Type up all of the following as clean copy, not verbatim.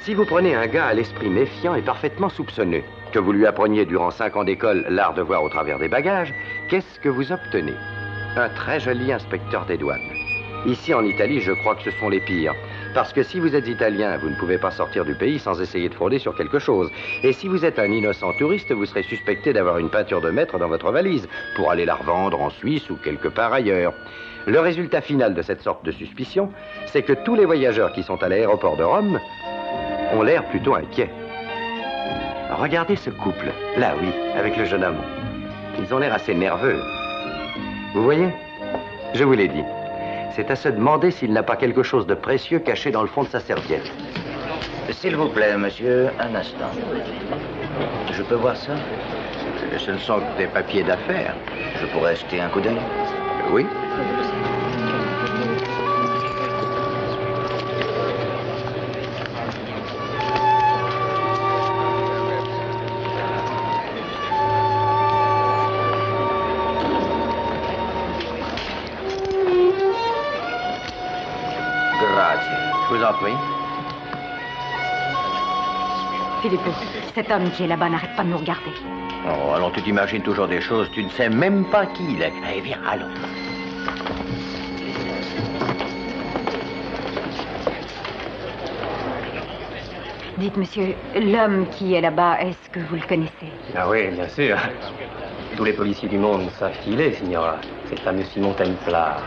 Si vous prenez un gars à l'esprit méfiant et parfaitement soupçonneux, que vous lui appreniez durant 5 ans d'école l'art de voir au travers des bagages, qu'est-ce que vous obtenez? Un très joli inspecteur des douanes. Ici en Italie, je crois que ce sont les pires. Parce que si vous êtes italien, vous ne pouvez pas sortir du pays sans essayer de frauder sur quelque chose. Et si vous êtes un innocent touriste, vous serez suspecté d'avoir une peinture de maître dans votre valise pour aller la revendre en Suisse ou quelque part ailleurs. Le résultat final de cette sorte de suspicion, c'est que tous les voyageurs qui sont à l'aéroport de Rome ont l'air plutôt inquiets. Regardez ce couple, là oui, avec le jeune homme. Ils ont l'air assez nerveux. Vous voyez? Je vous l'ai dit. C'est à se demander s'il n'a pas quelque chose de précieux caché dans le fond de sa serviette. S'il vous plaît, monsieur, un instant. Je peux voir ça? Ce ne sont que des papiers d'affaires. Je pourrais jeter un coup d'œil? Oui. Je vous en prie. Filippo, cet homme qui est là-bas n'arrête pas de nous regarder. Oh, alors tu t'imagines toujours des choses, tu ne sais même pas qui il est. Allez, viens, allons. Dites, monsieur, l'homme qui est là-bas, est-ce que vous le connaissez? Ah oui, bien sûr. Tous les policiers du monde savent qui il est, signora. C'est le fameux Simon Templar.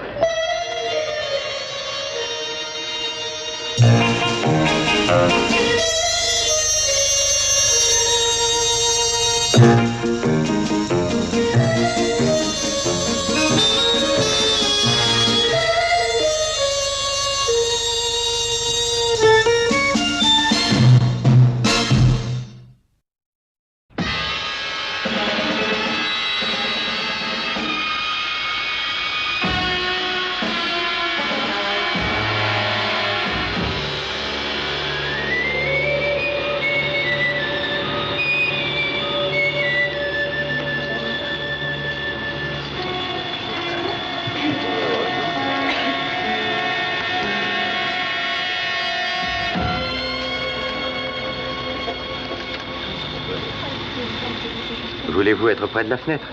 Voulez-vous être près de la fenêtre?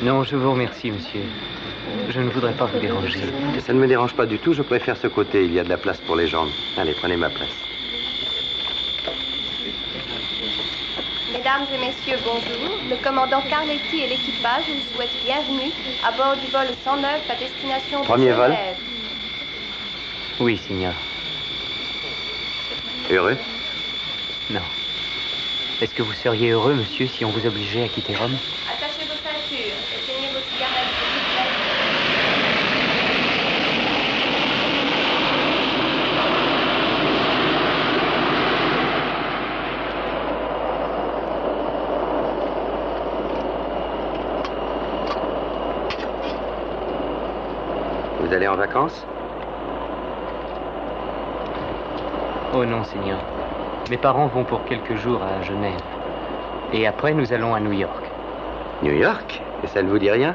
Non, je vous remercie, monsieur. Je ne voudrais pas vous déranger. Ça ne me dérange pas du tout, je préfère ce côté. Il y a de la place pour les jambes. Allez, prenez ma place. Mesdames et messieurs, bonjour. Le commandant Carletti et l'équipage vous souhaitent bienvenue à bord du vol 109 à destination de Premier vol? Genève. Oui, signor. Heureux? Non. Est-ce que vous seriez heureux, monsieur, si on vous obligeait à quitter Rome? Attachez vos ceintures, éteignez vos cigarettes, s'il vous plaît. Vous allez en vacances? Oh non, signor. Mes parents vont pour quelques jours à Genève. Et après, nous allons à New York. New York? Et ça ne vous dit rien?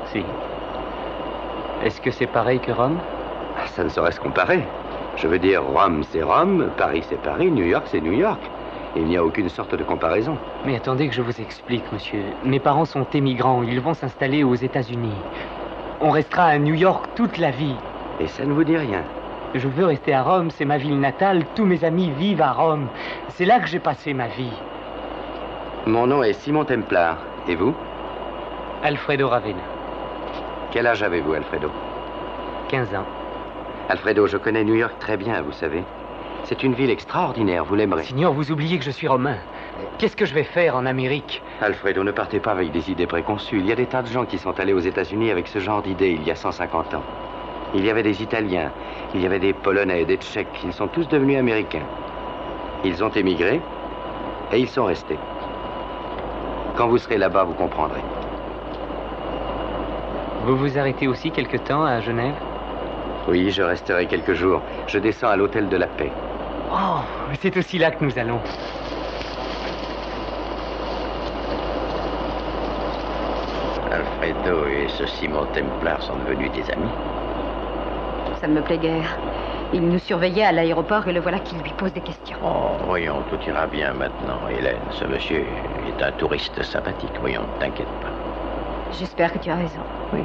Si. Est-ce que c'est pareil que Rome? Ah, ça ne saurait se comparer. Je veux dire, Rome, c'est Rome, Paris, c'est Paris, New York, c'est New York. Il n'y a aucune sorte de comparaison. Mais attendez que je vous explique, monsieur. Mes parents sont émigrants. Ils vont s'installer aux États-Unis. On restera à New York toute la vie. Et ça ne vous dit rien? Je veux rester à Rome, c'est ma ville natale. Tous mes amis vivent à Rome. C'est là que j'ai passé ma vie. Mon nom est Simon Templar. Et vous? Alfredo Ravenna. Quel âge avez-vous, Alfredo? 15 ans. Alfredo, je connais New York très bien, vous savez. C'est une ville extraordinaire, vous l'aimerez. Signor, vous oubliez que je suis romain. Qu'est-ce que je vais faire en Amérique? Alfredo, ne partez pas avec des idées préconçues. Il y a des tas de gens qui sont allés aux États-Unis avec ce genre d'idées il y a 150 ans. Il y avait des Italiens, il y avait des Polonais, des Tchèques. Ils sont tous devenus Américains. Ils ont émigré et ils sont restés. Quand vous serez là-bas, vous comprendrez. Vous vous arrêtez aussi quelque temps à Genève? Oui, je resterai quelques jours. Je descends à l'hôtel de la Paix. Oh, c'est aussi là que nous allons. Alfredo. Alfredo et ce Simon Templar sont devenus des amis. Ça ne me plaît guère. Il nous surveillait à l'aéroport et le voilà qui lui pose des questions. Oh, voyons, tout ira bien maintenant, Hélène. Ce monsieur est un touriste sympathique. Voyons, ne t'inquiète pas. J'espère que tu as raison. Oui.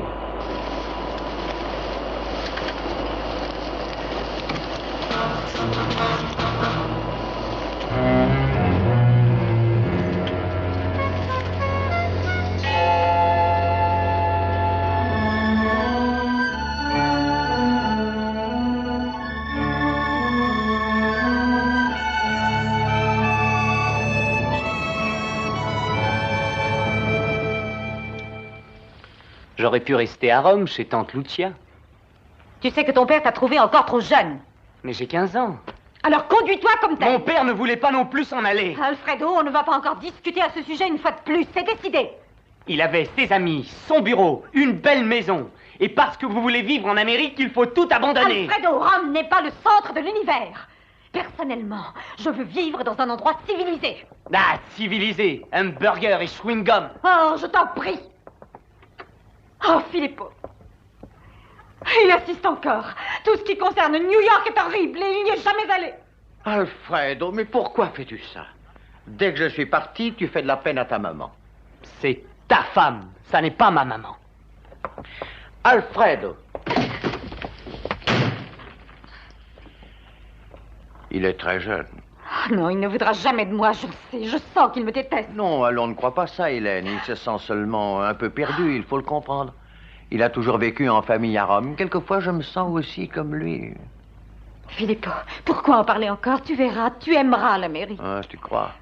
J'aurais pu rester à Rome, chez tante Lucia. Tu sais que ton père t'a trouvé encore trop jeune. Mais j'ai 15 ans. Alors conduis-toi comme tel. Mon père ne voulait pas non plus s'en aller. Alfredo, on ne va pas encore discuter à ce sujet une fois de plus. C'est décidé. Il avait ses amis, son bureau, une belle maison. Et parce que vous voulez vivre en Amérique, il faut tout abandonner. Alfredo, Rome n'est pas le centre de l'univers. Personnellement, je veux vivre dans un endroit civilisé. Ah, civilisé. Hamburger et chewing-gum. Oh, je t'en prie. Oh, Filippo. Il insiste encore. Tout ce qui concerne New York est horrible et il n'y est jamais allé. Alfredo, mais pourquoi fais-tu ça? Dès que je suis parti, tu fais de la peine à ta maman. C'est ta femme, ça n'est pas ma maman. Alfredo! Il est très jeune. Oh non, il ne voudra jamais de moi, je le sais. Je sens qu'il me déteste. Non, allons, ne crois pas ça, Hélène. Il se sent seulement un peu perdu, il faut le comprendre. Il a toujours vécu en famille à Rome. Quelquefois, je me sens aussi comme lui. Filippo, pourquoi en parler encore? Tu verras, tu aimeras l'Amérique. Ah, tu crois?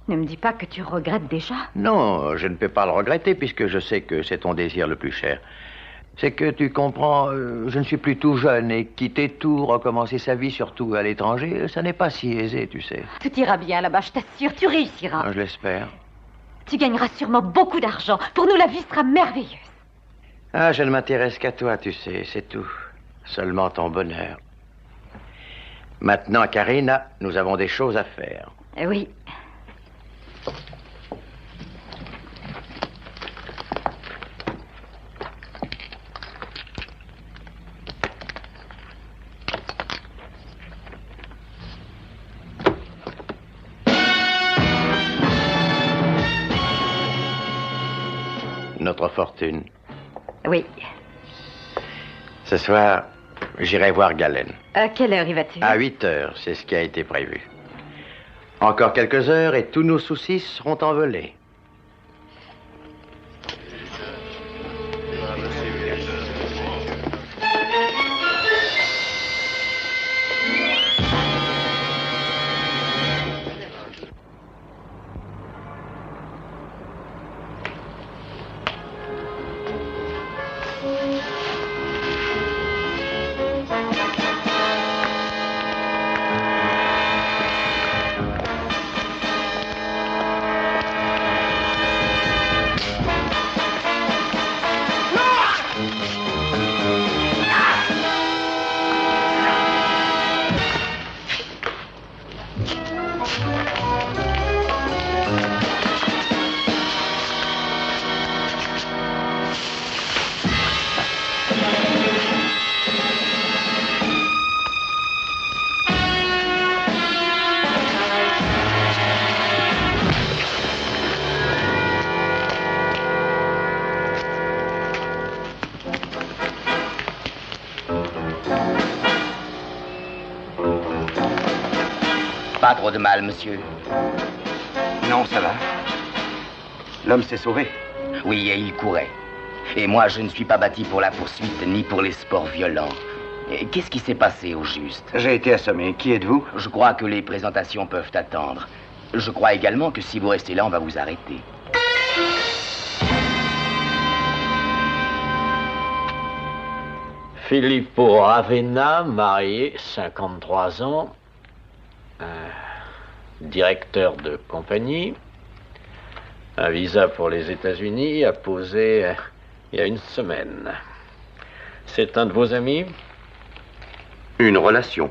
Ne me dis pas que tu regrettes déjà. Non, je ne peux pas le regretter puisque je sais que c'est ton désir le plus cher. C'est que, tu comprends, je ne suis plus tout jeune et quitter tout, recommencer sa vie, surtout à l'étranger, ça n'est pas si aisé, tu sais. Tout ira bien là-bas, je t'assure, tu réussiras. Ah, je l'espère. Tu gagneras sûrement beaucoup d'argent. Pour nous, la vie sera merveilleuse. Ah, je ne m'intéresse qu'à toi, tu sais, c'est tout. Seulement ton bonheur. Maintenant, Karina, nous avons des choses à faire. Oui. Notre fortune. Oui. Ce soir, j'irai voir Galen. À quelle heure y vas-tu? À 8 heures, c'est ce qui a été prévu. Encore quelques heures et tous nos soucis seront envolés. Pas trop de mal, monsieur. Non, ça va. L'homme s'est sauvé. Oui, et il courait. Et moi, je ne suis pas bâti pour la poursuite ni pour les sports violents. Et qu'est-ce qui s'est passé au juste? J'ai été assommé. Qui êtes-vous? Je crois que les présentations peuvent attendre. Je crois également que si vous restez là, on va vous arrêter. Filippo Ravenna, marié, 53 ans, directeur de compagnie, un visa pour les États-Unis apposé il y a une semaine. C'est un de vos amis? Une relation.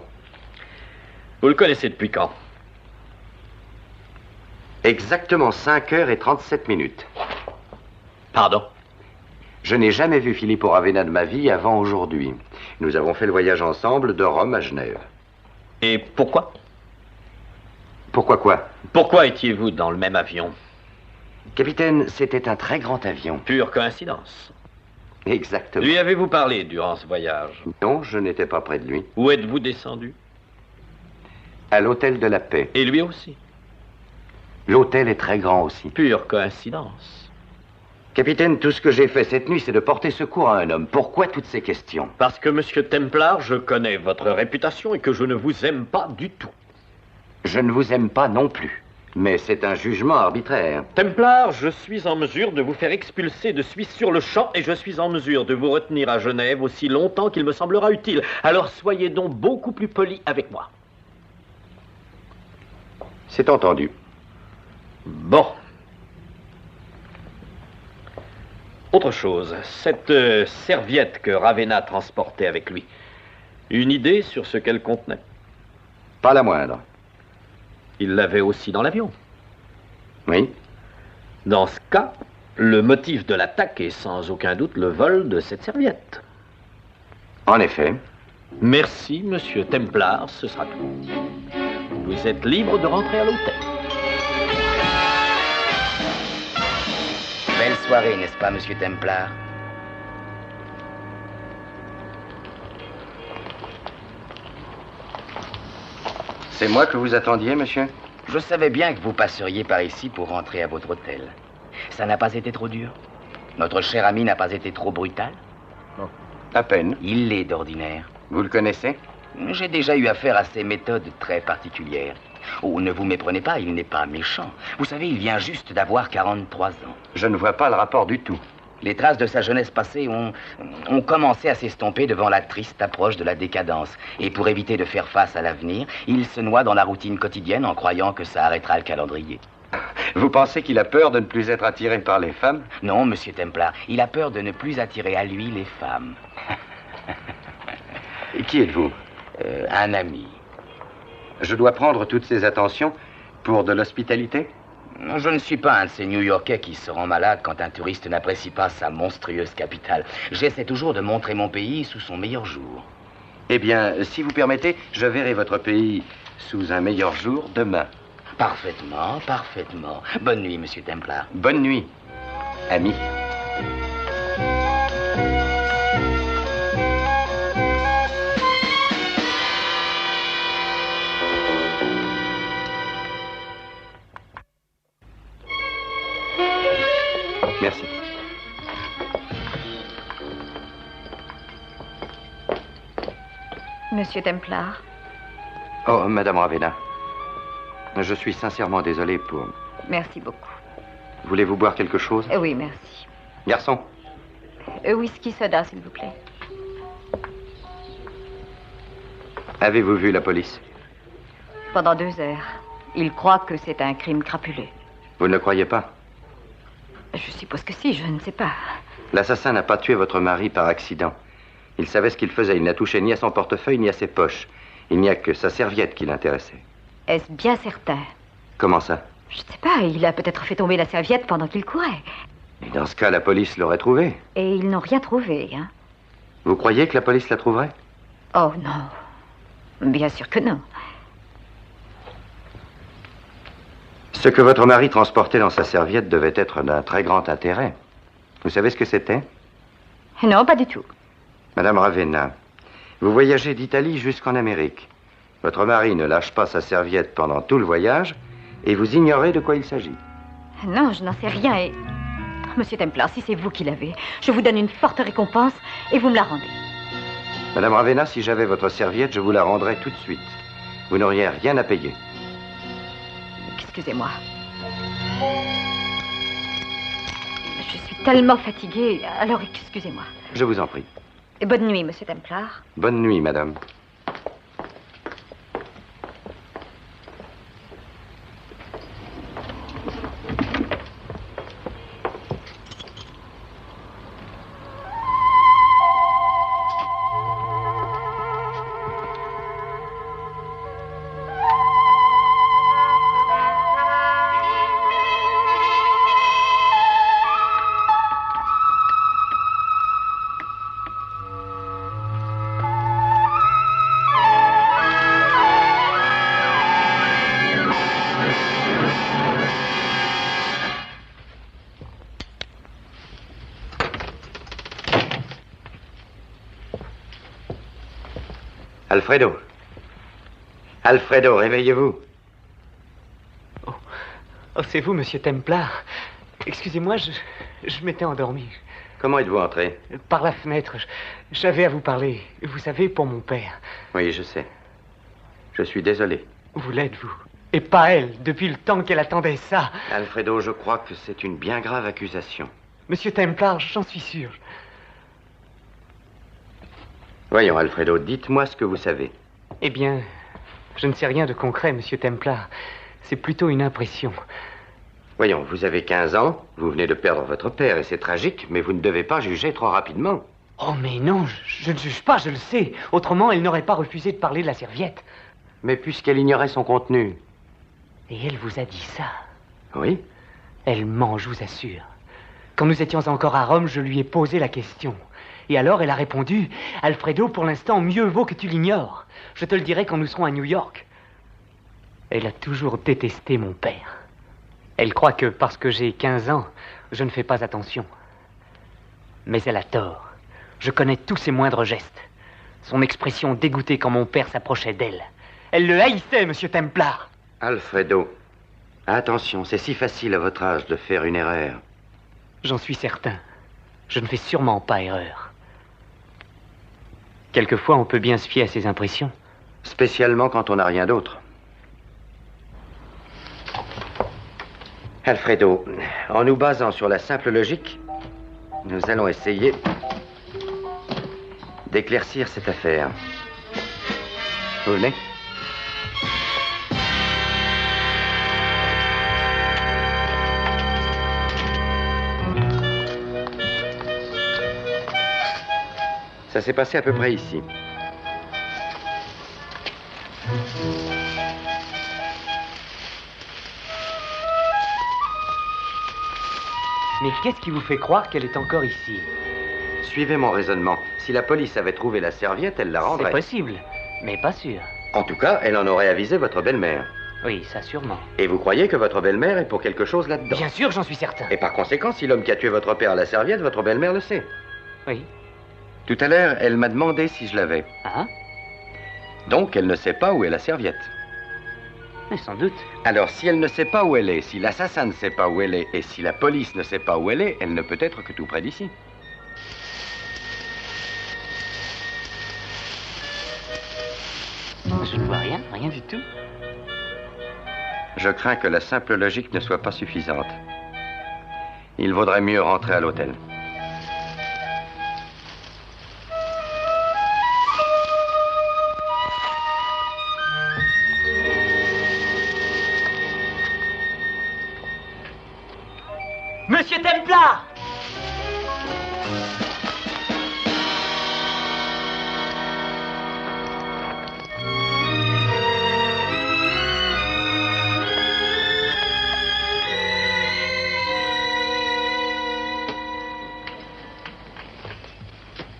Vous le connaissez depuis quand? Exactement 5 heures et 37 minutes. Pardon? Je n'ai jamais vu Filippo Ravenna de ma vie avant aujourd'hui. Nous avons fait le voyage ensemble de Rome à Genève. Et pourquoi? Pourquoi quoi? Pourquoi étiez-vous dans le même avion? Capitaine, c'était un très grand avion. Pure coïncidence. Exactement. Lui avez-vous parlé durant ce voyage? Non, je n'étais pas près de lui. Où êtes-vous descendu? À l'hôtel de la Paix. Et lui aussi? L'hôtel est très grand aussi. Pure coïncidence. Capitaine, tout ce que j'ai fait cette nuit, c'est de porter secours à un homme. Pourquoi toutes ces questions? Parce que, monsieur Templar, je connais votre réputation et que je ne vous aime pas du tout. Je ne vous aime pas non plus. Mais c'est un jugement arbitraire. Templar, je suis en mesure de vous faire expulser de Suisse sur le champ et je suis en mesure de vous retenir à Genève aussi longtemps qu'il me semblera utile. Alors soyez donc beaucoup plus poli avec moi. C'est entendu. Bon. Autre chose, cette serviette que Ravenna transportait avec lui. Une idée sur ce qu'elle contenait? Pas la moindre. Il l'avait aussi dans l'avion. Oui. Dans ce cas, le motif de l'attaque est sans aucun doute le vol de cette serviette. En effet. Merci, monsieur Templar, ce sera tout. Vous êtes libre de rentrer à l'hôtel. Belle soirée, n'est-ce pas, monsieur Templar? C'est moi que vous attendiez, monsieur? Je savais bien que vous passeriez par ici pour rentrer à votre hôtel. Ça n'a pas été trop dur? Notre cher ami n'a pas été trop brutal? À peine. Il l'est d'ordinaire. Vous le connaissez? J'ai déjà eu affaire à ses méthodes très particulières. Oh, ne vous méprenez pas, il n'est pas méchant. Vous savez, il vient juste d'avoir 43 ans. Je ne vois pas le rapport du tout. Les traces de sa jeunesse passée ont commencé à s'estomper devant la triste approche de la décadence. Et pour éviter de faire face à l'avenir, il se noie dans la routine quotidienne en croyant que ça arrêtera le calendrier. Vous pensez qu'il a peur de ne plus être attiré par les femmes? Non, monsieur Templar, il a peur de ne plus attirer à lui les femmes. Et qui êtes-vous? Un ami. Je dois prendre toutes ces attentions pour de l'hospitalité? Je ne suis pas un de ces New-Yorkais qui se rend malade quand un touriste n'apprécie pas sa monstrueuse capitale. J'essaie toujours de montrer mon pays sous son meilleur jour. Eh bien, si vous permettez, je verrai votre pays sous un meilleur jour demain. Parfaitement, parfaitement. Bonne nuit, monsieur Templar. Bonne nuit, ami. Merci. Monsieur Templar. Oh, Madame Ravenna. Je suis sincèrement désolé pour... Merci beaucoup. Voulez-vous boire quelque chose? Oui, merci. Garçon. Whisky soda, s'il vous plaît. Avez-vous vu la police? Pendant 2 heures. Ils croient que c'est un crime crapuleux. Vous ne le croyez pas? Je suppose que si, je ne sais pas. L'assassin n'a pas tué votre mari par accident. Il savait ce qu'il faisait. Il n'a touché ni à son portefeuille ni à ses poches. Il n'y a que sa serviette qui l'intéressait. Est-ce bien certain? Comment ça? Je ne sais pas, il a peut-être fait tomber la serviette pendant qu'il courait. Et dans ce cas, la police l'aurait trouvé. Et ils n'ont rien trouvé, hein? Vous croyez que la police la trouverait? Oh non. Bien sûr que non. Ce que votre mari transportait dans sa serviette devait être d'un très grand intérêt. Vous savez ce que c'était? Non, pas du tout. Madame Ravenna, vous voyagez d'Italie jusqu'en Amérique. Votre mari ne lâche pas sa serviette pendant tout le voyage et vous ignorez de quoi il s'agit. Non, je n'en sais rien et... Monsieur Templar, si c'est vous qui l'avez, je vous donne une forte récompense et vous me la rendez. Madame Ravenna, si j'avais votre serviette, je vous la rendrais tout de suite. Vous n'auriez rien à payer. Excusez-moi. Je suis tellement fatiguée, alors excusez-moi. Je vous en prie. Et bonne nuit, monsieur Templar. Bonne nuit, madame. Alfredo. Alfredo, réveillez-vous. Oh, c'est vous, monsieur Templar. Excusez-moi, je m'étais endormi. Comment êtes-vous entré? Par la fenêtre. J'avais à vous parler. Vous savez, pour mon père. Oui, je sais. Je suis désolé. Vous l'êtes, vous. Et pas elle, depuis le temps qu'elle attendait ça. Alfredo, je crois que c'est une bien grave accusation. Monsieur Templar, j'en suis sûr. Voyons, Alfredo, dites-moi ce que vous savez. Eh bien, je ne sais rien de concret, monsieur Templar. C'est plutôt une impression. Voyons, vous avez 15 ans, vous venez de perdre votre père et c'est tragique, mais vous ne devez pas juger trop rapidement. Oh, mais non, je ne juge pas, je le sais. Autrement, elle n'aurait pas refusé de parler de la serviette. Mais puisqu'elle ignorait son contenu. Et elle vous a dit ça? Oui? Elle ment, je vous assure. Quand nous étions encore à Rome, je lui ai posé la question. Et alors, elle a répondu, « Alfredo, pour l'instant, mieux vaut que tu l'ignores. Je te le dirai quand nous serons à New York. » Elle a toujours détesté mon père. Elle croit que parce que j'ai 15 ans, je ne fais pas attention. Mais elle a tort. Je connais tous ses moindres gestes. Son expression dégoûtée quand mon père s'approchait d'elle. Elle le haïssait, monsieur Templar. Alfredo, attention, c'est si facile à votre âge de faire une erreur. J'en suis certain. Je ne fais sûrement pas erreur. Quelquefois, on peut bien se fier à ses impressions. Spécialement quand on n'a rien d'autre. Alfredo, en nous basant sur la simple logique, nous allons essayer d'éclaircir cette affaire. Vous venez? Ça s'est passé à peu près ici. Mais qu'est-ce qui vous fait croire qu'elle est encore ici? Suivez mon raisonnement. Si la police avait trouvé la serviette, elle la rendrait. C'est possible, mais pas sûr. En tout cas, elle en aurait avisé votre belle-mère. Oui, ça sûrement. Et vous croyez que votre belle-mère est pour quelque chose là-dedans? Bien sûr, j'en suis certain. Et par conséquent, si l'homme qui a tué votre père a la serviette, votre belle-mère le sait. Oui. Tout à l'heure, elle m'a demandé si je l'avais. Ah? Donc, elle ne sait pas où est la serviette. Mais sans doute. Alors, si elle ne sait pas où elle est, si l'assassin ne sait pas où elle est, et si la police ne sait pas où elle est, elle ne peut être que tout près d'ici. Je ne vois rien, rien du tout. Je crains que la simple logique ne soit pas suffisante. Il vaudrait mieux rentrer à l'hôtel. Monsieur Templar!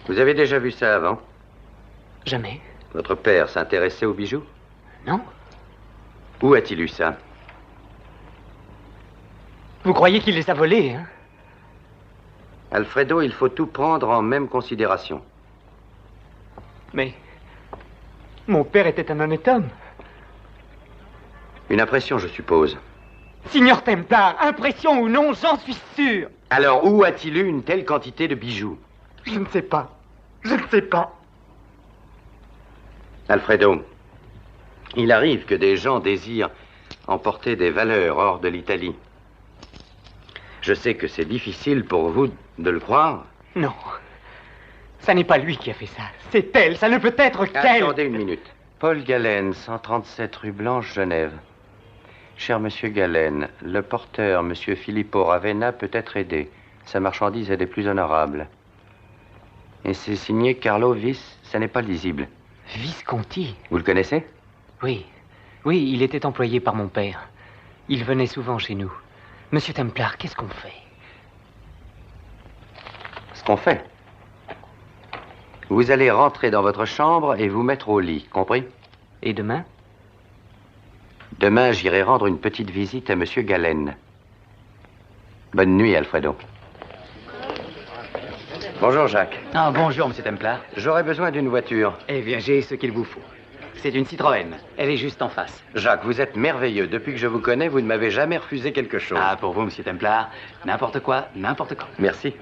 Vous avez déjà vu ça avant? Jamais. Votre père s'intéressait aux bijoux? Non? Où a-t-il eu ça? Vous croyez qu'il les a volés, hein? Alfredo, il faut tout prendre en même considération. Mais mon père était un honnête homme. Une impression, je suppose. Signor Templar, impression ou non, j'en suis sûr. Alors, où a-t-il eu une telle quantité de bijoux? Je ne sais pas. Je ne sais pas. Alfredo, il arrive que des gens désirent emporter des valeurs hors de l'Italie. Je sais que c'est difficile pour vous de le croire. Non. Ça n'est pas lui qui a fait ça. C'est elle. Ça ne peut être qu'elle. Attendez une minute. Paul Galen, 137 rue Blanche, Genève. Cher monsieur Galen, le porteur, monsieur Filippo Ravenna, peut être aidé. Sa marchandise est des plus honorables. Et c'est signé Carlo Vis, ça n'est pas lisible. Visconti? Vous le connaissez? Oui. Oui, il était employé par mon père. Il venait souvent chez nous. Monsieur Templar, qu'est-ce qu'on fait? Ce qu'on fait? Vous allez rentrer dans votre chambre et vous mettre au lit, compris? Et demain? Demain, j'irai rendre une petite visite à monsieur Galen. Bonne nuit, Alfredo. Bonjour, Jacques. Ah, bonjour, monsieur Templar. J'aurais besoin d'une voiture. Eh bien, j'ai ce qu'il vous faut. C'est une Citroën. Elle est juste en face. Jacques, vous êtes merveilleux. Depuis que je vous connais, vous ne m'avez jamais refusé quelque chose. Ah, pour vous, monsieur Templar, n'importe quoi, n'importe quand. Merci.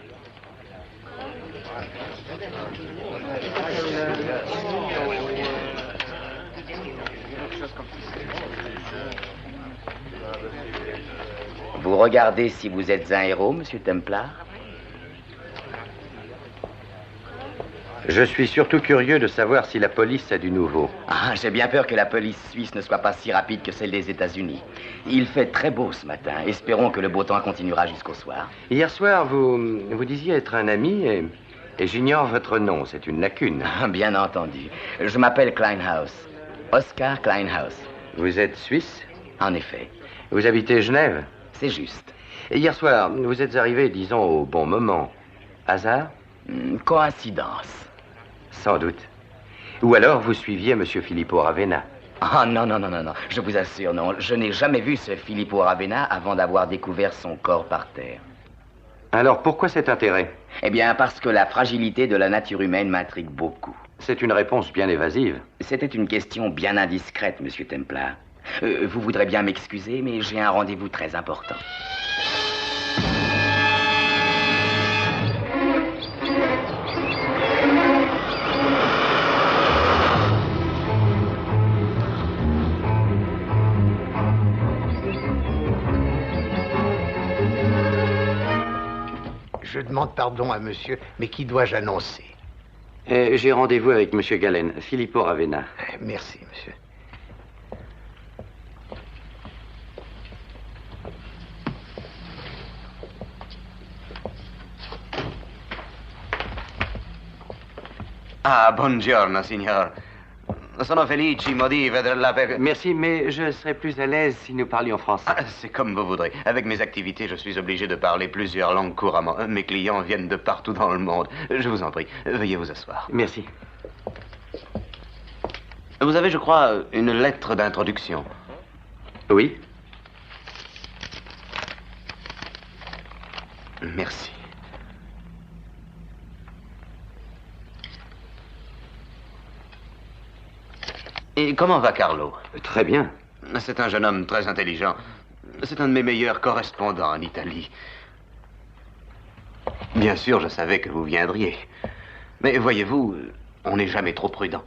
Vous regardez si vous êtes un héros, monsieur Templar? Je suis surtout curieux de savoir si la police a du nouveau. Ah, j'ai bien peur que la police suisse ne soit pas si rapide que celle des États-Unis. Il fait très beau ce matin. Espérons que le beau temps continuera jusqu'au soir. Hier soir, vous disiez être un ami et j'ignore votre nom. C'est une lacune. Ah, bien entendu. Je m'appelle Kleinhaus. Oscar Kleinhaus. Vous êtes suisse? En effet. Vous habitez Genève? C'est juste. Et hier soir, vous êtes arrivé, disons, au bon moment. Hasard? Coïncidence. Sans doute. Ou alors vous suiviez M. Filippo Ravenna. Ah, non, non, non, non, non. Je vous assure, non. Je n'ai jamais vu ce Filippo Ravenna avant d'avoir découvert son corps par terre. Alors pourquoi cet intérêt? Eh bien, parce que la fragilité de la nature humaine m'intrigue beaucoup. C'est une réponse bien évasive. C'était une question bien indiscrète, monsieur Templar. Vous voudrez bien m'excuser, mais j'ai un rendez-vous très important. Je demande pardon à monsieur, mais qui dois-je annoncer? J'ai rendez-vous avec M. Galen, Filippo Ravenna. Merci, monsieur. Ah, buongiorno, signor. Sono felicissimo di vederla per... Merci, mais je serais plus à l'aise si nous parlions français. Ah, c'est comme vous voudrez. Avec mes activités, je suis obligé de parler plusieurs langues couramment. Mes clients viennent de partout dans le monde. Je vous en prie, veuillez vous asseoir. Merci. Vous avez, je crois, une lettre d'introduction. Oui. Merci. Et comment va Carlo? Très bien. C'est un jeune homme très intelligent. C'est un de mes meilleurs correspondants en Italie. Bien sûr, je savais que vous viendriez. Mais voyez-vous, on n'est jamais trop prudent.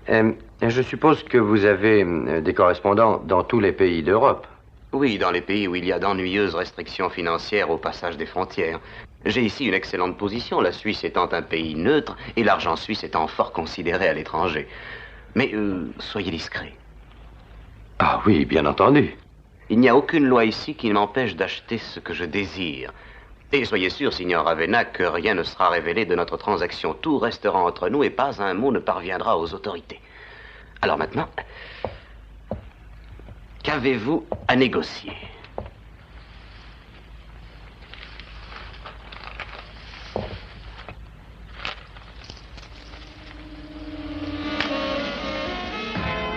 Je suppose que vous avez des correspondants dans tous les pays d'Europe. Oui, dans les pays où il y a d'ennuyeuses restrictions financières au passage des frontières. J'ai ici une excellente position, la Suisse étant un pays neutre et l'argent suisse étant fort considéré à l'étranger. Mais soyez discret. Ah oui, bien entendu. Il n'y a aucune loi ici qui m'empêche d'acheter ce que je désire. Et soyez sûr, signor Ravenna, que rien ne sera révélé de notre transaction. Tout restera entre nous et pas un mot ne parviendra aux autorités. Alors maintenant, qu'avez-vous à négocier?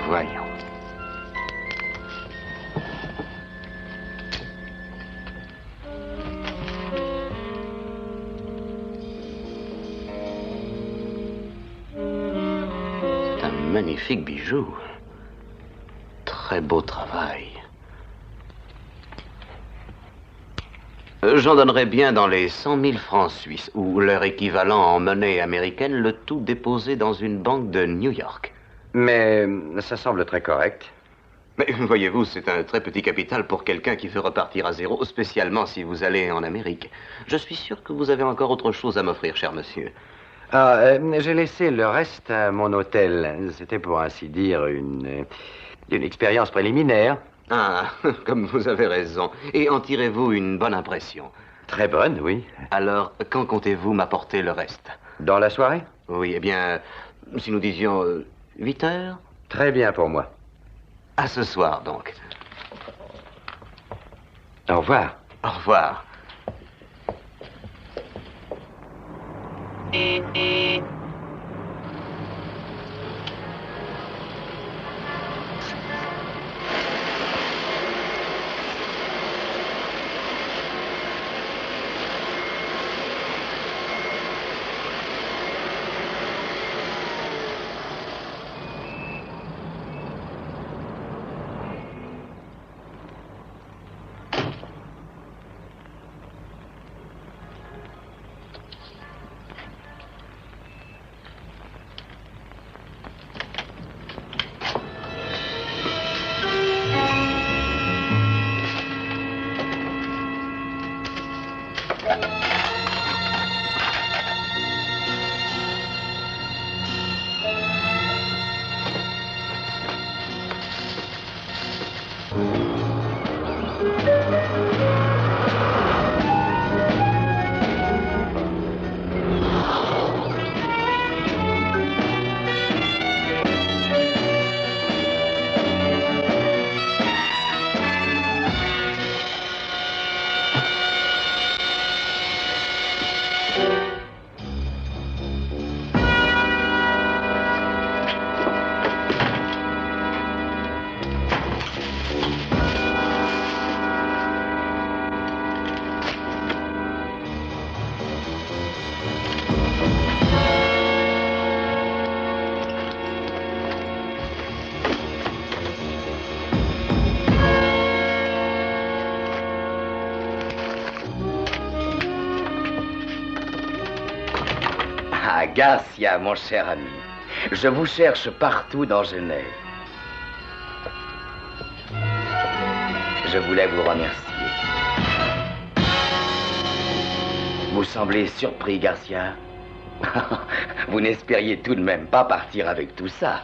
Voyons. C'est un magnifique bijou. Très beau travail. J'en donnerais bien dans les 100 000 francs suisses, ou leur équivalent en monnaie américaine, le tout déposé dans une banque de New York. Mais ça semble très correct. Mais voyez-vous, c'est un très petit capital pour quelqu'un qui veut repartir à zéro, spécialement si vous allez en Amérique. Je suis sûr que vous avez encore autre chose à m'offrir, cher monsieur. Ah, j'ai laissé le reste à mon hôtel. C'était pour ainsi dire une expérience préliminaire. Ah, comme vous avez raison. Et en tirez-vous une bonne impression? Très bonne, oui. Alors, quand comptez-vous m'apporter le reste? Dans la soirée? Oui, eh bien, si nous disions 8 heures? Très bien pour moi. À ce soir, donc. Au revoir. Au revoir. Ah, Garcia, mon cher ami, je vous cherche partout dans Genève. Je voulais vous remercier. Vous semblez surpris, Garcia. Vous n'espériez tout de même pas partir avec tout ça.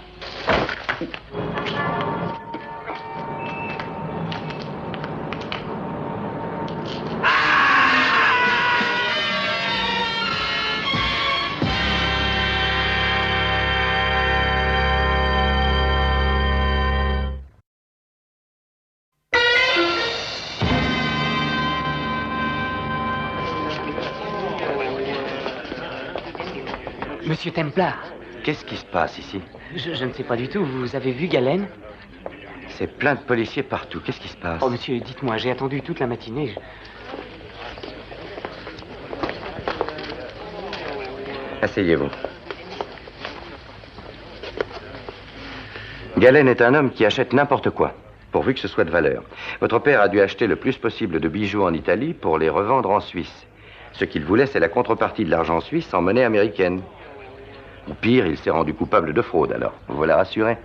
Monsieur Templar, Qu'est-ce qui se passe ici? je ne sais pas du tout. Vous avez vu Galen? C'est plein de policiers partout. Qu'est-ce qui se passe? Oh, monsieur, dites-moi, j'ai attendu toute la matinée. Asseyez-vous. Galen est un homme qui achète n'importe quoi, pourvu que ce soit de valeur. Votre père a dû acheter le plus possible de bijoux en Italie pour les revendre en Suisse. Ce qu'il voulait, c'est la contrepartie de l'argent suisse en monnaie américaine. Ou pire, il s'est rendu coupable de fraude, alors. Vous voilà rassuré.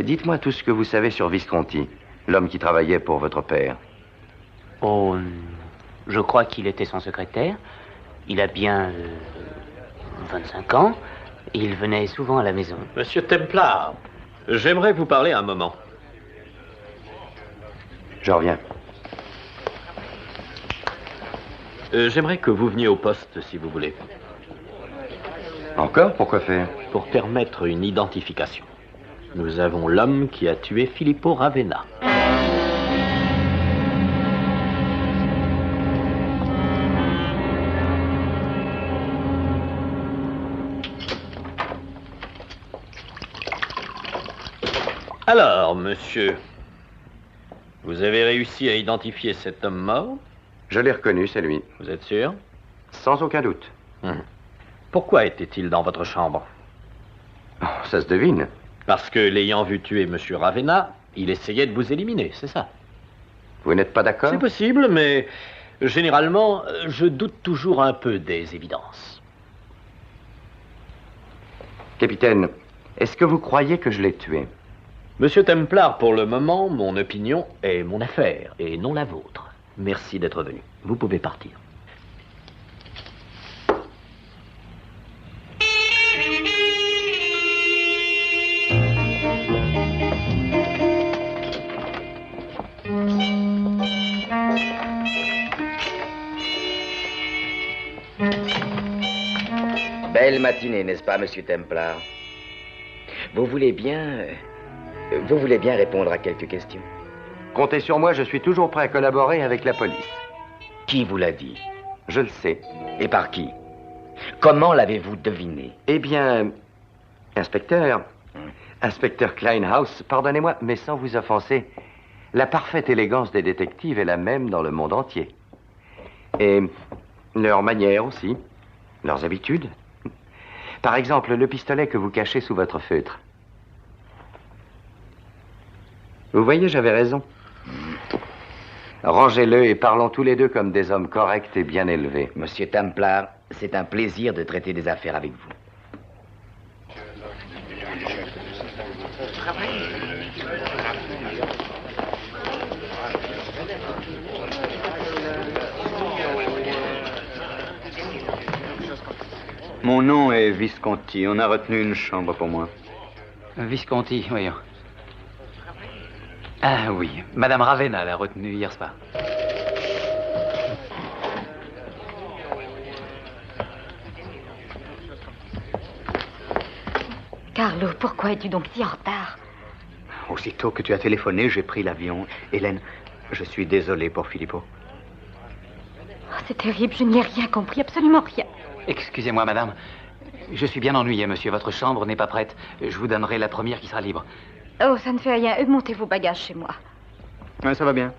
Dites-moi tout ce que vous savez sur Visconti, l'homme qui travaillait pour votre père. Oh, je crois qu'il était son secrétaire. Il a bien 25 ans. Et il venait souvent à la maison. Monsieur Templar, j'aimerais vous parler un moment. Je reviens. J'aimerais que vous veniez au poste, si vous voulez. Encore? Pourquoi faire? Pour permettre une identification. Nous avons l'homme qui a tué Filippo Ravenna. Alors, monsieur, vous avez réussi à identifier cet homme mort? Je l'ai reconnu, c'est lui. Vous êtes sûr? Sans aucun doute. Pourquoi était-il dans votre chambre? Oh, ça se devine. Parce que, l'ayant vu tuer monsieur Ravenna, il essayait de vous éliminer, c'est ça? Vous n'êtes pas d'accord? C'est possible, mais généralement, je doute toujours un peu des évidences. Capitaine, est-ce que vous croyez que je l'ai tué? Monsieur Templar, pour le moment, mon opinion est mon affaire et non la vôtre. Merci d'être venu. Vous pouvez partir. Belle matinée, n'est-ce pas, monsieur Templar? Vous voulez bien répondre à quelques questions? Comptez sur moi, je suis toujours prêt à collaborer avec la police. Qui vous l'a dit? Je le sais. Et par qui? Comment l'avez-vous deviné? Eh bien, inspecteur Kleinhaus, pardonnez-moi, mais sans vous offenser, la parfaite élégance des détectives est la même dans le monde entier. Et leurs manières aussi, leurs habitudes. Par exemple, le pistolet que vous cachez sous votre feutre. Vous voyez, j'avais raison. Rangez-le et parlons tous les deux comme des hommes corrects et bien élevés. Monsieur Templar, c'est un plaisir de traiter des affaires avec vous. Mon nom est Visconti. On a retenu une chambre pour moi. Visconti, voyons. Ah oui, Madame Ravenna l'a retenu hier soir. Carlo, pourquoi es-tu donc si en retard? Aussitôt que tu as téléphoné, j'ai pris l'avion. Hélène, je suis désolé pour Filippo. Oh, c'est terrible, je n'y ai rien compris, absolument rien. Excusez-moi, madame. Je suis bien ennuyé, monsieur. Votre chambre n'est pas prête. Je vous donnerai la première qui sera libre. Oh, ça ne fait rien. Montez vos bagages chez moi. Ouais, ça va bien.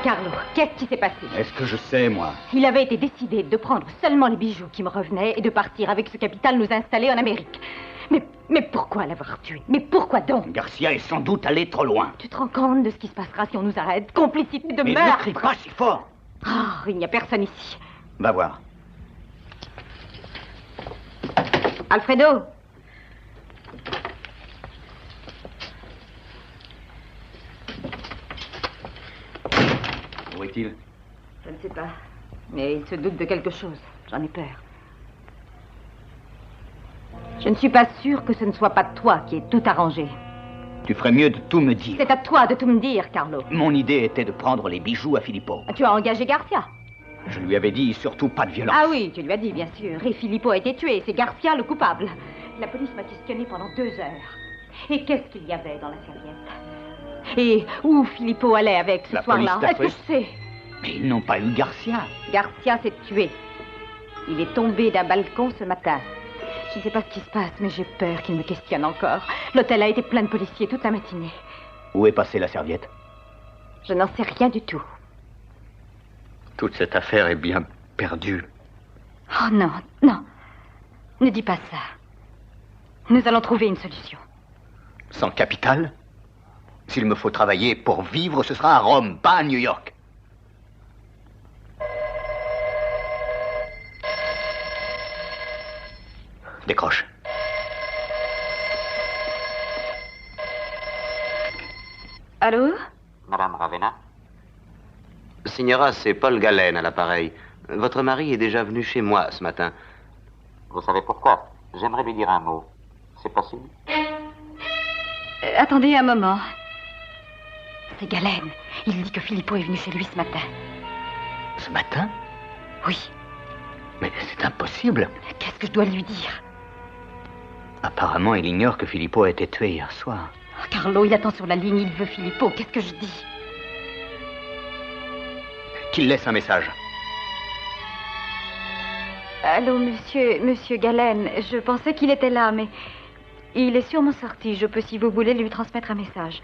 Carlo, qu'est-ce qui s'est passé? Est-ce que je sais, moi? Il avait été décidé de prendre seulement les bijoux qui me revenaient et de partir avec ce capital nous installer en Amérique. Mais pourquoi l'avoir tué? Mais pourquoi donc? Garcia est sans doute allé trop loin. Tu te rends compte de ce qui se passera si on nous arrête? Complicité de Mais meurtre! ne crie pas si fort. Oh, il n'y a personne ici. Va voir. Alfredo! Où est-il? Je ne sais pas. Mais il se doute de quelque chose. J'en ai peur. Je ne suis pas sûre que ce ne soit pas toi qui ai tout arrangé. Tu ferais mieux de tout me dire. C'est à toi de tout me dire, Carlo. Mon idée était de prendre les bijoux à Filippo. Tu as engagé Garcia? Je lui avais dit surtout pas de violence. Ah oui, tu lui as dit, bien sûr. Et Filippo a été tué. C'est Garcia le coupable. La police m'a questionné pendant 2 heures. Et qu'est-ce qu'il y avait dans la serviette? Et où Filippo allait avec ce soir-là? Est-ce que je sais? Mais ils n'ont pas eu Garcia. Garcia s'est tué. Il est tombé d'un balcon ce matin. Je ne sais pas ce qui se passe, mais j'ai peur qu'il me questionne encore. L'hôtel a été plein de policiers toute la matinée. Où est passée la serviette? Je n'en sais rien du tout. Toute cette affaire est bien perdue. Oh non, non. Ne dis pas ça. Nous allons trouver une solution. Sans capital? S'il me faut travailler pour vivre, ce sera à Rome, pas à New York. Décroche. Allô? Madame Ravenna? Signora, c'est Paul Galen à l'appareil. Votre mari est déjà venu chez moi ce matin. Vous savez pourquoi? J'aimerais lui dire un mot. C'est possible? Attendez un moment. C'est Galen. Il dit que Filippo est venu chez lui ce matin. Ce matin? Oui. Mais c'est impossible. Qu'est-ce que je dois lui dire? Apparemment, il ignore que Filippo a été tué hier soir. Oh, Carlo, il attend sur la ligne, il veut Filippo. Qu'est-ce que je dis? Qu'il laisse un message. Allô, monsieur Galen. Je pensais qu'il était là, mais il est sûrement sorti. Je peux, si vous voulez, lui transmettre un message.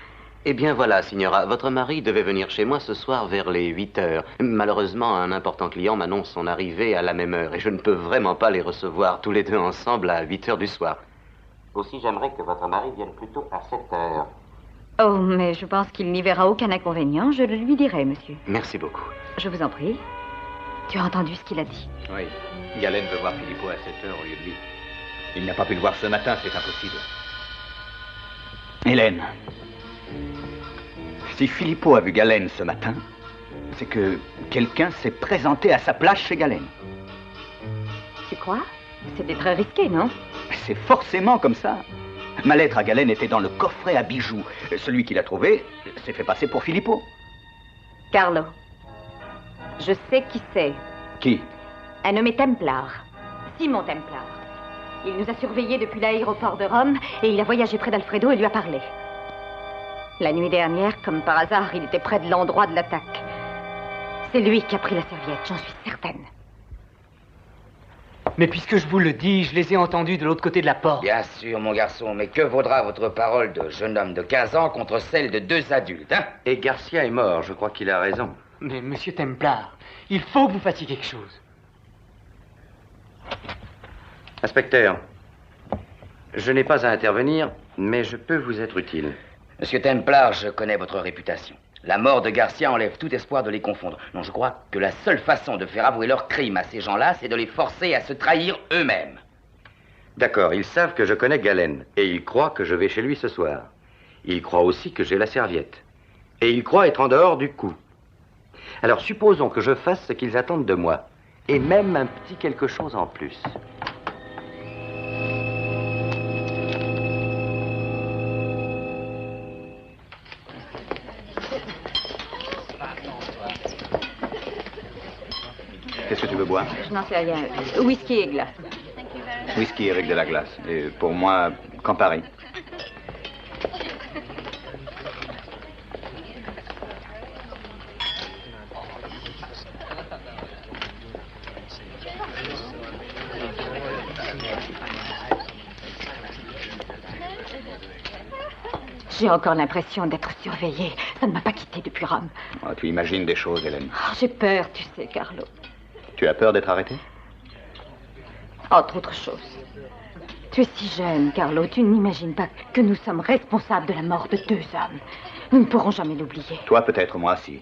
Eh bien voilà, signora, votre mari devait venir chez moi ce soir vers les 8 heures. Malheureusement, un important client m'annonce son arrivée à la même heure et je ne peux vraiment pas les recevoir tous les deux ensemble à 8 heures du soir. Aussi, j'aimerais que votre mari vienne plutôt à 7 heures. Oh, mais je pense qu'il n'y verra aucun inconvénient. Je le lui dirai, monsieur. Merci beaucoup. Je vous en prie. Tu as entendu ce qu'il a dit? Oui. Galen veut voir Filippo à 7 heures au lieu de lui. Il n'a pas pu le voir ce matin, c'est impossible. Hélène, si Filippo a vu Galen ce matin, c'est que quelqu'un s'est présenté à sa place chez Galen. Tu crois? C'était très risqué, non? C'est forcément comme ça. Ma lettre à Galen était dans le coffret à bijoux. Celui qui l'a trouvé s'est fait passer pour Filippo. Carlo, je sais qui c'est. Qui? Un nommé Templar. Simon Templar. Il nous a surveillés depuis l'aéroport de Rome et il a voyagé près d'Alfredo et lui a parlé. La nuit dernière, comme par hasard, il était près de l'endroit de l'attaque. C'est lui qui a pris la serviette, j'en suis certaine. Mais puisque je vous le dis, je les ai entendus de l'autre côté de la porte. Bien sûr, mon garçon, mais que vaudra votre parole de jeune homme de 15 ans contre celle de 2 adultes, hein? Et Garcia est mort, je crois qu'il a raison. Mais monsieur Templar, il faut que vous fassiez quelque chose. Inspecteur, je n'ai pas à intervenir, mais je peux vous être utile. Monsieur Templar, je connais votre réputation. La mort de Garcia enlève tout espoir de les confondre. Non, je crois que la seule façon de faire avouer leur crime à ces gens-là, c'est de les forcer à se trahir eux-mêmes. D'accord, ils savent que je connais Galen, et ils croient que je vais chez lui ce soir. Ils croient aussi que j'ai la serviette. Et ils croient être en dehors du coup. Alors supposons que je fasse ce qu'ils attendent de moi, et même un petit quelque chose en plus. Qu'est-ce que tu veux boire? Je n'en sais rien. Whisky et glace. Whisky avec de la glace. Et pour moi, Campari. J'ai encore l'impression d'être surveillée. Ça ne m'a pas quittée depuis Rome. Oh, tu imagines des choses, Hélène. Oh, j'ai peur, tu sais, Carlo. Tu as peur d'être arrêté? Entre autres choses. Tu es si jeune, Carlo. Tu n'imagines pas que nous sommes responsables de la mort de 2 hommes. Nous ne pourrons jamais l'oublier. Toi, peut-être, moi, si.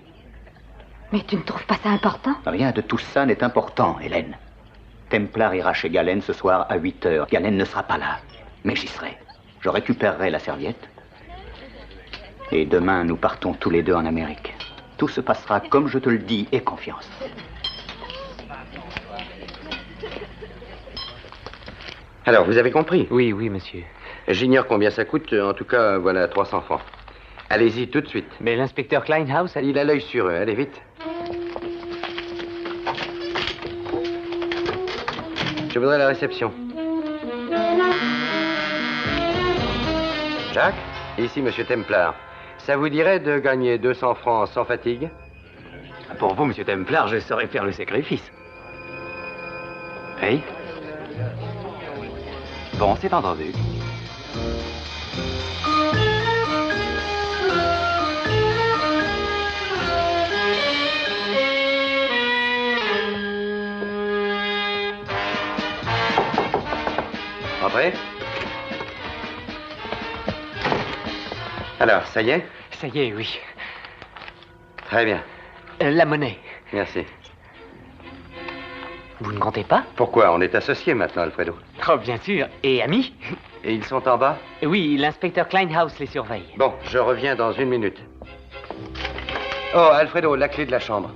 Mais tu ne trouves pas ça important? Rien de tout ça n'est important, Hélène. Templar ira chez Galen ce soir à 8 heures. Galen ne sera pas là. Mais j'y serai. Je récupérerai la serviette. Et demain, nous partons tous les deux en Amérique. Tout se passera comme je te le dis, aie confiance. Alors, vous avez compris? Oui, oui, monsieur. J'ignore combien ça coûte. En tout cas, voilà, 300 francs. Allez-y, tout de suite. Mais l'inspecteur Kleinhaus... Il a l'œil sur eux. Allez, vite. Je voudrais la réception. Jacques, ici, monsieur Templar. Ça vous dirait de gagner 200 francs sans fatigue? Pour vous, monsieur Templar, je saurais faire le sacrifice. Oui? Bon, c'est entendu. Entrez. Alors, ça y est? Ça y est, oui. Très bien. La monnaie. Merci. Vous ne comptez pas? Pourquoi? On est associés maintenant, Alfredo. Oh, bien sûr. Et amis? Et ils sont en bas? Oui, l'inspecteur Kleinhaus les surveille. Bon, je reviens dans 1 minute. Oh, Alfredo, la clé de la chambre.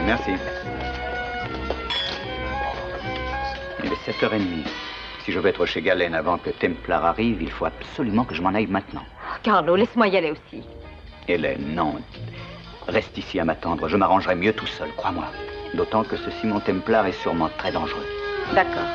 Merci. Il est 7h30. Si je veux être chez Galen avant que Templar arrive, il faut absolument que je m'en aille maintenant. Carlo, laisse-moi y aller aussi. Hélène, non. Reste ici à m'attendre. Je m'arrangerai mieux tout seul, crois-moi. D'autant que ce Simon Templar est sûrement très dangereux. D'accord.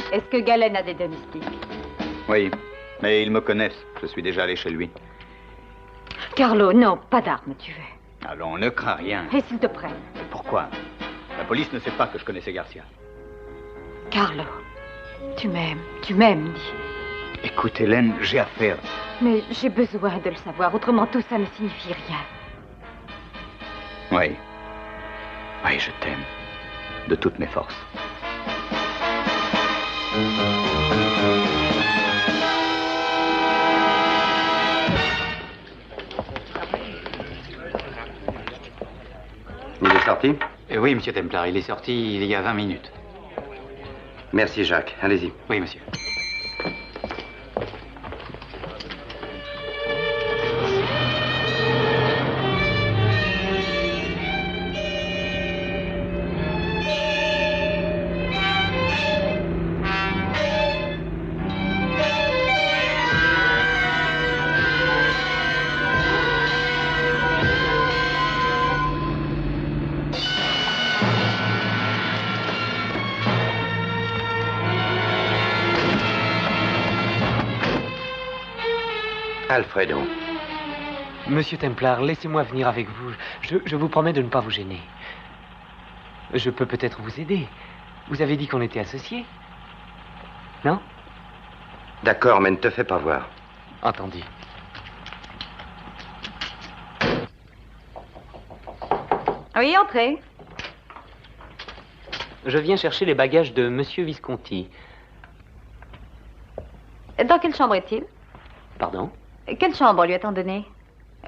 Est-ce que Galen a des domestiques? Oui, mais ils me connaissent. Je suis déjà allé chez lui. Carlo, non, pas d'armes, tu veux. Allons, ne crains rien. Et s'il te plaît. Pourquoi? La police ne sait pas que je connaissais Garcia. Carlo, tu m'aimes, dis. Écoute, Hélène, j'ai affaire. Mais j'ai besoin de le savoir, autrement tout ça ne signifie rien. Oui. Oui, je t'aime. De toutes mes forces. Il est sorti? Oui, monsieur Templar, il est sorti il y a 20 minutes. Merci, Jacques. Allez-y. Oui, monsieur. Alfredo. Monsieur Templar, laissez-moi venir avec vous. Je vous promets de ne pas vous gêner. Je peux peut-être vous aider. Vous avez dit qu'on était associés. Non? D'accord, mais ne te fais pas voir. Entendu. Oui, entrez. Je viens chercher les bagages de Monsieur Visconti. Dans quelle chambre est-il? Pardon? Quelle chambre lui a-t-on donné?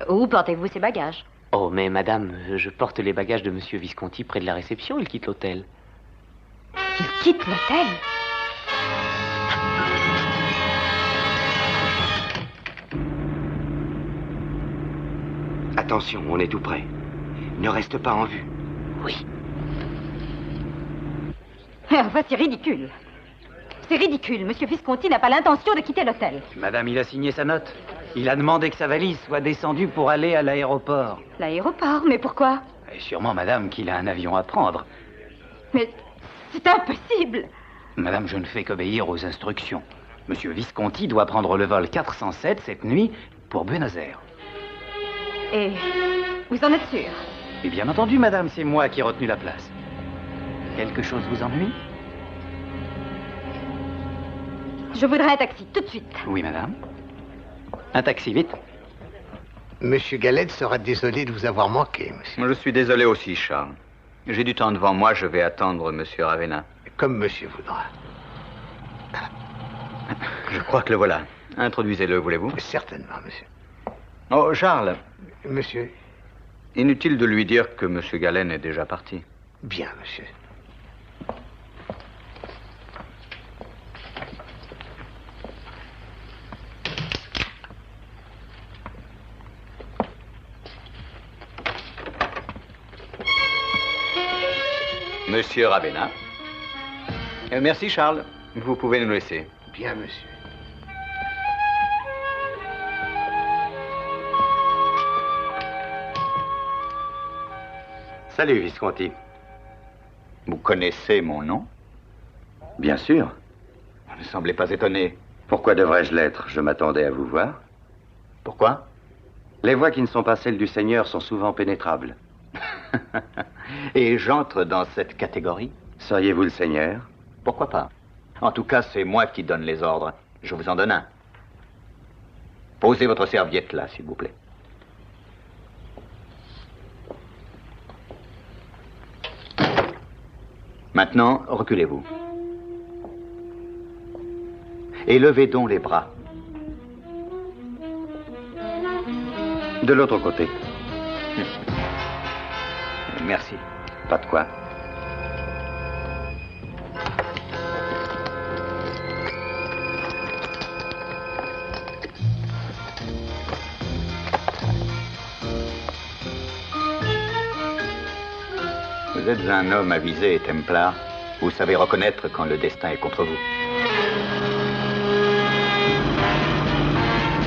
Où portez-vous ses bagages? Oh, mais madame, je porte les bagages de Monsieur Visconti près de la réception. Il quitte l'hôtel. Il quitte l'hôtel? Attention, on est tout près. Ne reste pas en vue. Oui. Enfin, c'est ridicule. C'est ridicule. Monsieur Visconti n'a pas l'intention de quitter l'hôtel. Madame, il a signé sa note. Il a demandé que sa valise soit descendue pour aller à l'aéroport. L'aéroport? Mais pourquoi? Et sûrement, madame, qu'il a un avion à prendre. Mais c'est impossible. Madame, je ne fais qu'obéir aux instructions. Monsieur Visconti doit prendre le vol 407 cette nuit pour Buenos Aires. Et vous en êtes sûr? Et bien entendu, madame, c'est moi qui ai retenu la place. Quelque chose vous ennuie? Je voudrais un taxi, tout de suite. Oui, madame. Un taxi, vite. Monsieur Galen sera désolé de vous avoir manqué, monsieur. Je suis désolé aussi, Charles. J'ai du temps devant moi, je vais attendre monsieur Ravenna. Comme monsieur voudra. Je crois que le voilà. Introduisez-le, voulez-vous? Certainement, monsieur. Oh, Charles. Monsieur. Inutile de lui dire que monsieur Galen est déjà parti. Bien, monsieur. Monsieur Ravenna. Merci, Charles. Vous pouvez nous laisser. Bien, monsieur. Salut, Visconti. Vous connaissez mon nom? Bien sûr. Vous ne semblez pas étonné. Pourquoi devrais-je l'être? Je m'attendais à vous voir. Pourquoi? Les voies qui ne sont pas celles du Seigneur sont souvent pénétrables. Et j'entre dans cette catégorie? Seriez-vous le Seigneur? Pourquoi pas? En tout cas, c'est moi qui donne les ordres. Je vous en donne un. Posez votre serviette là, s'il vous plaît. Maintenant, reculez-vous. Et levez donc les bras. De l'autre côté. Merci. Pas de quoi. Vous êtes un homme avisé, Templar. Vous savez reconnaître quand le destin est contre vous.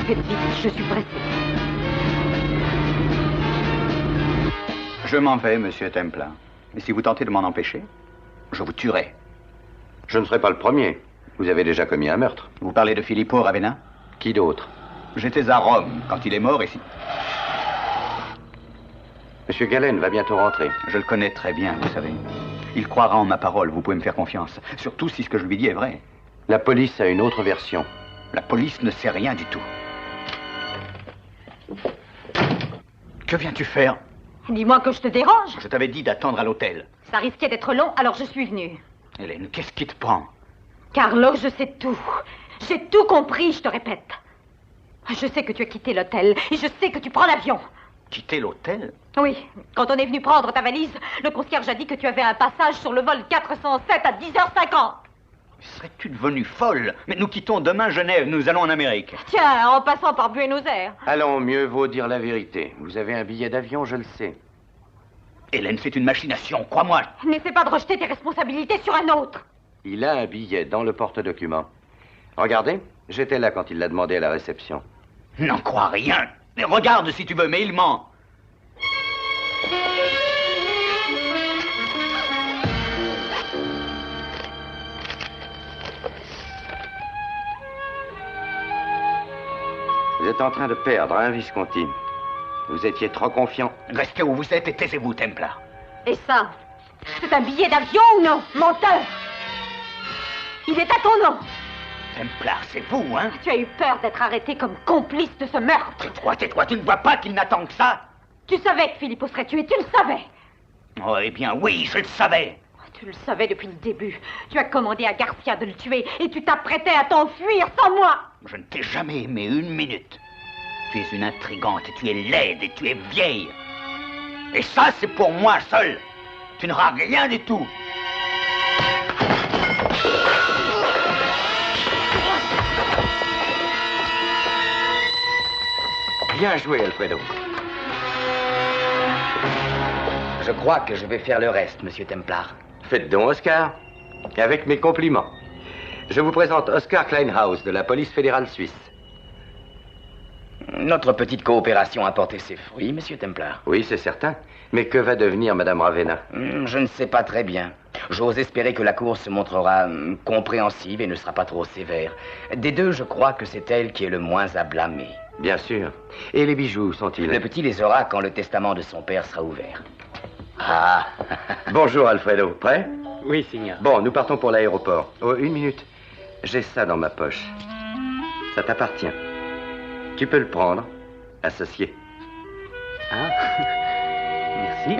Faites vite, je suis pressée. Je m'en vais, monsieur Templar. Et si vous tentez de m'en empêcher, je vous tuerai. Je ne serai pas le premier. Vous avez déjà commis un meurtre. Vous parlez de Filippo Ravenna? Qui d'autre? J'étais à Rome quand il est mort ici. Monsieur Galen va bientôt rentrer. Je le connais très bien, vous savez. Il croira en ma parole, vous pouvez me faire confiance. Surtout si ce que je lui dis est vrai. La police a une autre version. La police ne sait rien du tout. Que viens-tu faire? Dis-moi que je te dérange. Je t'avais dit d'attendre à l'hôtel. Ça risquait d'être long, alors je suis venue. Hélène, qu'est-ce qui te prend? Carlo, je sais tout. J'ai tout compris, je te répète. Je sais que tu as quitté l'hôtel et je sais que tu prends l'avion. Quitter l'hôtel? Oui. Quand on est venu prendre ta valise, le concierge a dit que tu avais un passage sur le vol 407 à 10h50. Serais-tu devenue folle? Mais nous quittons demain Genève, nous allons en Amérique. Tiens, en passant par Buenos Aires. Allons, mieux vaut dire la vérité. Vous avez un billet d'avion, je le sais. Hélène, c'est une machination, crois-moi. N'essaie pas de rejeter tes responsabilités sur un autre. Il a un billet dans le porte-document. Regardez, j'étais là quand il l'a demandé à la réception. N'en crois rien. Mais regarde si tu veux, mais il ment. Vous êtes en train de perdre, hein, Visconti? Vous étiez trop confiant. Restez où vous êtes et taisez-vous, Templar. Et ça, c'est un billet d'avion ou non, menteur? Il est à ton nom. Templar, c'est vous, hein? Tu as eu peur d'être arrêté comme complice de ce meurtre. Tais-toi, tu ne vois pas qu'il n'attend que ça? Tu savais que Philippot serait tué, tu le savais. Oh, eh bien, oui, je le savais. Tu le savais depuis le début. Tu as commandé à Garcia de le tuer et tu t'apprêtais à t'enfuir sans moi. Je ne t'ai jamais aimé une minute. Tu es une intrigante et tu es laide et tu es vieille. Et ça, c'est pour moi seul. Tu n'auras rien du tout. Bien joué, Alfredo. Je crois que je vais faire le reste, monsieur Templar. Faites donc, Oscar. Avec mes compliments. Je vous présente Oscar Kleinhaus de la police fédérale suisse. Notre petite coopération a porté ses fruits, monsieur Templar. Oui, c'est certain. Mais que va devenir Madame Ravenna? Je ne sais pas très bien. J'ose espérer que la cour se montrera compréhensive et ne sera pas trop sévère. Des deux, je crois que c'est elle qui est le moins à blâmer. Bien sûr. Et les bijoux, sont-ils? Le petit les aura quand le testament de son père sera ouvert. Ah. Bonjour, Alfredo. Prêt? Oui, signor. Bon, nous partons pour l'aéroport. Oh, une minute. J'ai ça dans ma poche. Ça t'appartient. Tu peux le prendre, associé. Ah. Merci.